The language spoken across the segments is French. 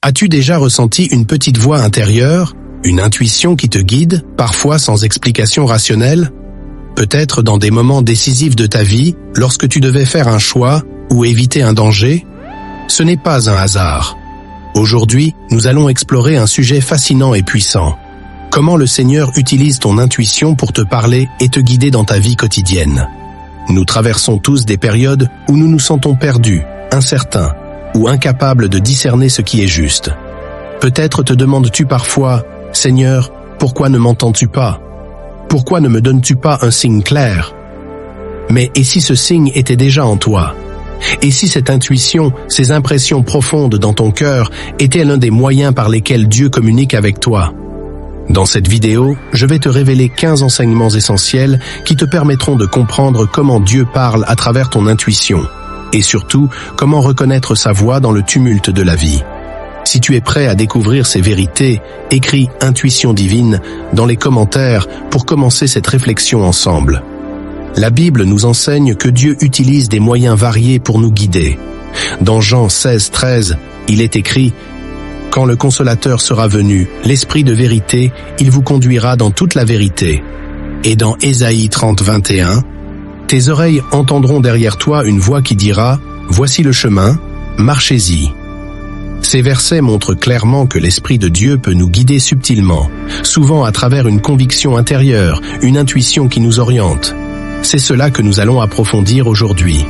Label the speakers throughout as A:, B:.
A: As-tu déjà ressenti une petite voix intérieure, une intuition qui te guide, parfois sans explication rationnelle? Peut-être dans des moments décisifs de ta vie, lorsque tu devais faire un choix ou éviter un danger? Ce n'est pas un hasard. Aujourd'hui, nous allons explorer un sujet fascinant et puissant. Comment le Seigneur utilise ton intuition pour te parler et te guider dans ta vie quotidienne. Nous traversons tous des périodes où nous nous sentons perdus, incertains ou incapables de discerner ce qui est juste. Peut-être te demandes-tu parfois, « Seigneur, pourquoi ne m'entends-tu pas? Pourquoi ne me donnes-tu pas un signe clair ?» Mais et si ce signe était déjà en toi? Et si cette intuition, ces impressions profondes dans ton cœur étaient l'un des moyens par lesquels Dieu communique avec toi? Dans cette vidéo, je vais te révéler 15 enseignements essentiels qui te permettront de comprendre comment Dieu parle à travers ton intuition et surtout, comment reconnaître sa voix dans le tumulte de la vie. Si tu es prêt à découvrir ces vérités, écris « Intuition divine » dans les commentaires pour commencer cette réflexion ensemble. La Bible nous enseigne que Dieu utilise des moyens variés pour nous guider. Dans Jean 16:13, il est écrit « Quand le Consolateur sera venu, l'Esprit de vérité, il vous conduira dans toute la vérité. » Et dans Ésaïe 30:21, « Tes oreilles entendront derrière toi une voix qui dira « Voici le chemin, marchez-y. » Ces versets montrent clairement que l'Esprit de Dieu peut nous guider subtilement, souvent à travers une conviction intérieure, une intuition qui nous oriente. C'est cela que nous allons approfondir aujourd'hui.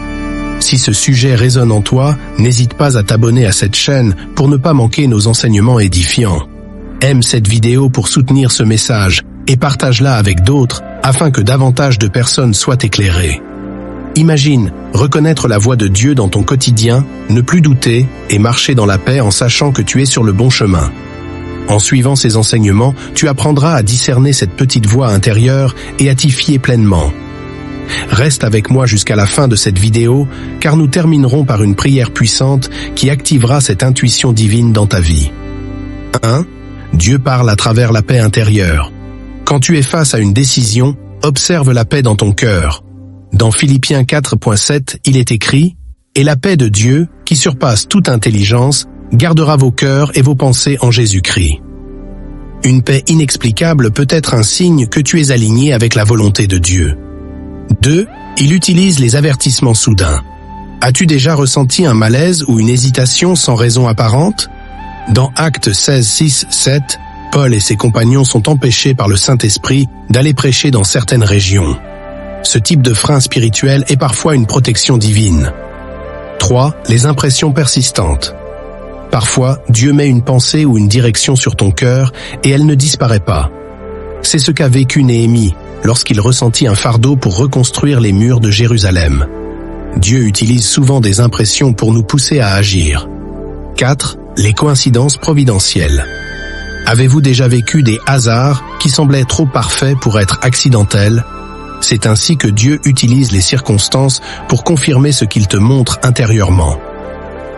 A: Si ce sujet résonne en toi, n'hésite pas à t'abonner à cette chaîne pour ne pas manquer nos enseignements édifiants. Aime cette vidéo pour soutenir ce message et partage-la avec d'autres afin que davantage de personnes soient éclairées. Imagine reconnaître la voix de Dieu dans ton quotidien, ne plus douter et marcher dans la paix en sachant que tu es sur le bon chemin. En suivant ces enseignements, tu apprendras à discerner cette petite voix intérieure et à t'y fier pleinement. Reste avec moi jusqu'à la fin de cette vidéo, car nous terminerons par une prière puissante qui activera cette intuition divine dans ta vie. 1. Dieu parle à travers la paix intérieure. Quand tu es face à une décision, observe la paix dans ton cœur. Dans Philippiens 4:7, il est écrit « Et la paix de Dieu, qui surpasse toute intelligence, gardera vos cœurs et vos pensées en Jésus-Christ. » Une paix inexplicable peut être un signe que tu es aligné avec la volonté de Dieu. 2. Il utilise les avertissements soudains. As-tu déjà ressenti un malaise ou une hésitation sans raison apparente? Dans Actes 16:6-7, Paul et ses compagnons sont empêchés par le Saint-Esprit d'aller prêcher dans certaines régions. Ce type de frein spirituel est parfois une protection divine. 3. Les impressions persistantes. Parfois, Dieu met une pensée ou une direction sur ton cœur et elle ne disparaît pas. C'est ce qu'a vécu Néhémie lorsqu'il ressentit un fardeau pour reconstruire les murs de Jérusalem. Dieu utilise souvent des impressions pour nous pousser à agir. 4. Les coïncidences providentielles. Avez-vous déjà vécu des hasards qui semblaient trop parfaits pour être accidentels? C'est ainsi que Dieu utilise les circonstances pour confirmer ce qu'il te montre intérieurement.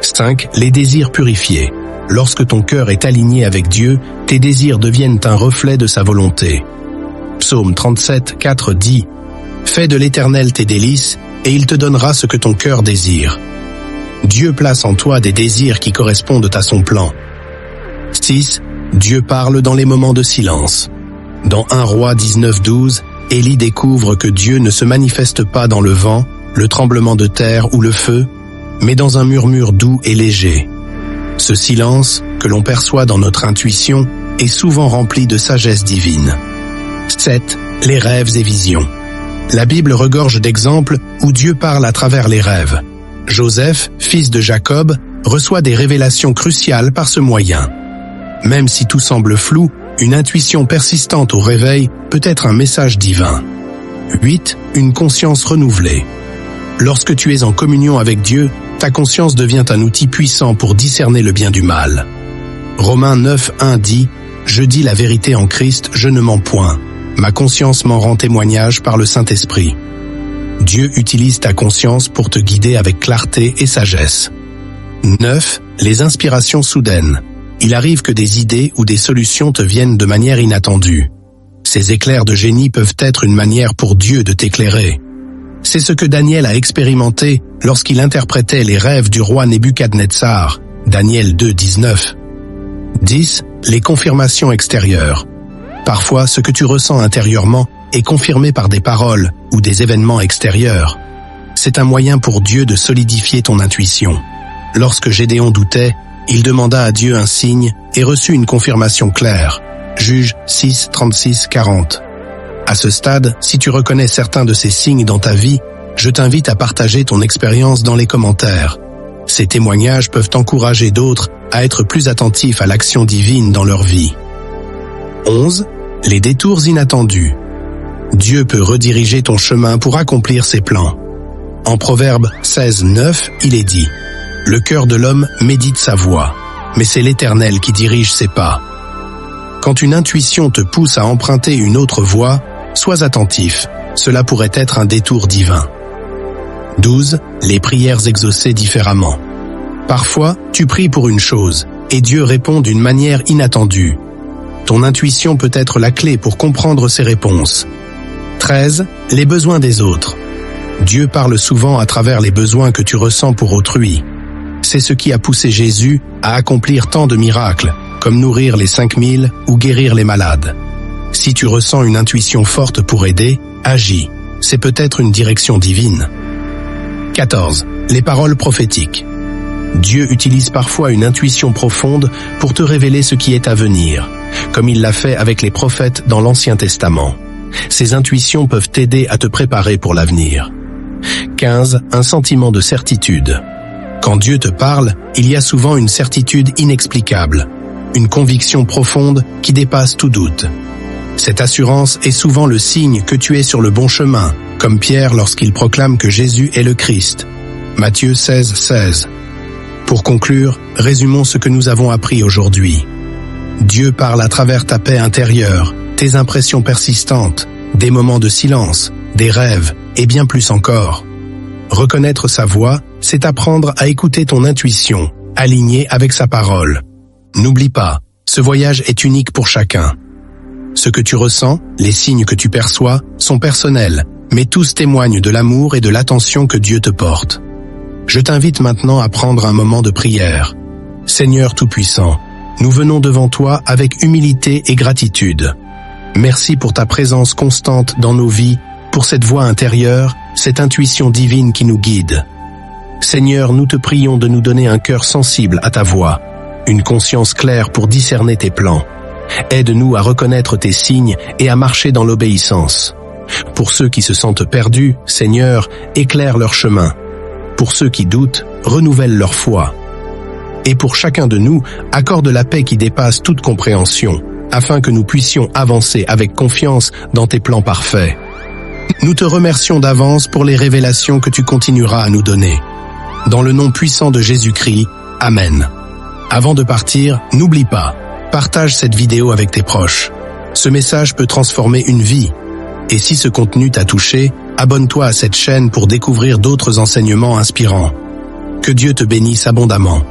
A: 5. Les désirs purifiés. Lorsque ton cœur est aligné avec Dieu, tes désirs deviennent un reflet de sa volonté. Psaume 37:4 dit « Fais de l'Éternel tes délices, et il te donnera ce que ton cœur désire. » Dieu place en toi des désirs qui correspondent à son plan. 6. Dieu parle dans les moments de silence. Dans 1 Roi 19:12, Élie découvre que Dieu ne se manifeste pas dans le vent, le tremblement de terre ou le feu, mais dans un murmure doux et léger. Ce silence, que l'on perçoit dans notre intuition, est souvent rempli de sagesse divine. 7. Les rêves et visions. La Bible regorge d'exemples où Dieu parle à travers les rêves. Joseph, fils de Jacob, reçoit des révélations cruciales par ce moyen. Même si tout semble flou, une intuition persistante au réveil peut être un message divin. 8. Une conscience renouvelée. Lorsque tu es en communion avec Dieu, ta conscience devient un outil puissant pour discerner le bien du mal. Romains 9:1 dit « Je dis la vérité en Christ, je ne mens point. Ma conscience m'en rend témoignage par le Saint-Esprit. » Dieu utilise ta conscience pour te guider avec clarté et sagesse. 9. Les inspirations soudaines. Il arrive que des idées ou des solutions te viennent de manière inattendue. Ces éclairs de génie peuvent être une manière pour Dieu de t'éclairer. C'est ce que Daniel a expérimenté lorsqu'il interprétait les rêves du roi Nebuchadnezzar, Daniel 2:19. 10. Les confirmations extérieures. Parfois, ce que tu ressens intérieurement est confirmé par des paroles ou des événements extérieurs. C'est un moyen pour Dieu de solidifier ton intuition. Lorsque Gédéon doutait, il demanda à Dieu un signe et reçut une confirmation claire. Juges 6, 36, 40. À ce stade, si tu reconnais certains de ces signes dans ta vie, je t'invite à partager ton expérience dans les commentaires. Ces témoignages peuvent encourager d'autres à être plus attentifs à l'action divine dans leur vie. 11. Les détours inattendus. Dieu peut rediriger ton chemin pour accomplir ses plans. En Proverbe 16, 9, il est dit « Le cœur de l'homme médite sa voie, mais c'est l'Éternel qui dirige ses pas. » Quand une intuition te pousse à emprunter une autre voie, sois attentif, cela pourrait être un détour divin. 12. Les prières exaucées différemment. Parfois, tu pries pour une chose, et Dieu répond d'une manière inattendue. Ton intuition peut être la clé pour comprendre ses réponses. 13. Les besoins des autres. Dieu parle souvent à travers les besoins que tu ressens pour autrui. C'est ce qui a poussé Jésus à accomplir tant de miracles, comme nourrir les 5000 ou guérir les malades. Si tu ressens une intuition forte pour aider, agis. C'est peut-être une direction divine. 14. Les paroles prophétiques. Dieu utilise parfois une intuition profonde pour te révéler ce qui est à venir, comme il l'a fait avec les prophètes dans l'Ancien Testament. Ces intuitions peuvent t'aider à te préparer pour l'avenir. 15. Un sentiment de certitude. Quand Dieu te parle, il y a souvent une certitude inexplicable, une conviction profonde qui dépasse tout doute. Cette assurance est souvent le signe que tu es sur le bon chemin, comme Pierre lorsqu'il proclame que Jésus est le Christ. Matthieu 16, 16. Pour conclure, résumons ce que nous avons appris aujourd'hui. Dieu parle à travers ta paix intérieure, tes impressions persistantes, des moments de silence, des rêves et bien plus encore. Reconnaître sa voix, c'est apprendre à écouter ton intuition, alignée avec sa parole. N'oublie pas, ce voyage est unique pour chacun. Ce que tu ressens, les signes que tu perçois, sont personnels, mais tous témoignent de l'amour et de l'attention que Dieu te porte. Je t'invite maintenant à prendre un moment de prière. Seigneur Tout-Puissant, nous venons devant toi avec humilité et gratitude. Merci pour ta présence constante dans nos vies, pour cette voix intérieure, cette intuition divine qui nous guide. Seigneur, nous te prions de nous donner un cœur sensible à ta voix, une conscience claire pour discerner tes plans. Aide-nous à reconnaître tes signes et à marcher dans l'obéissance. Pour ceux qui se sentent perdus, Seigneur, éclaire leur chemin. Pour ceux qui doutent, renouvelle leur foi. Et pour chacun de nous, accorde la paix qui dépasse toute compréhension, afin que nous puissions avancer avec confiance dans tes plans parfaits. Nous te remercions d'avance pour les révélations que tu continueras à nous donner. Dans le nom puissant de Jésus-Christ, Amen. Avant de partir, n'oublie pas, partage cette vidéo avec tes proches. Ce message peut transformer une vie. Et si ce contenu t'a touché, abonne-toi à cette chaîne pour découvrir d'autres enseignements inspirants. Que Dieu te bénisse abondamment.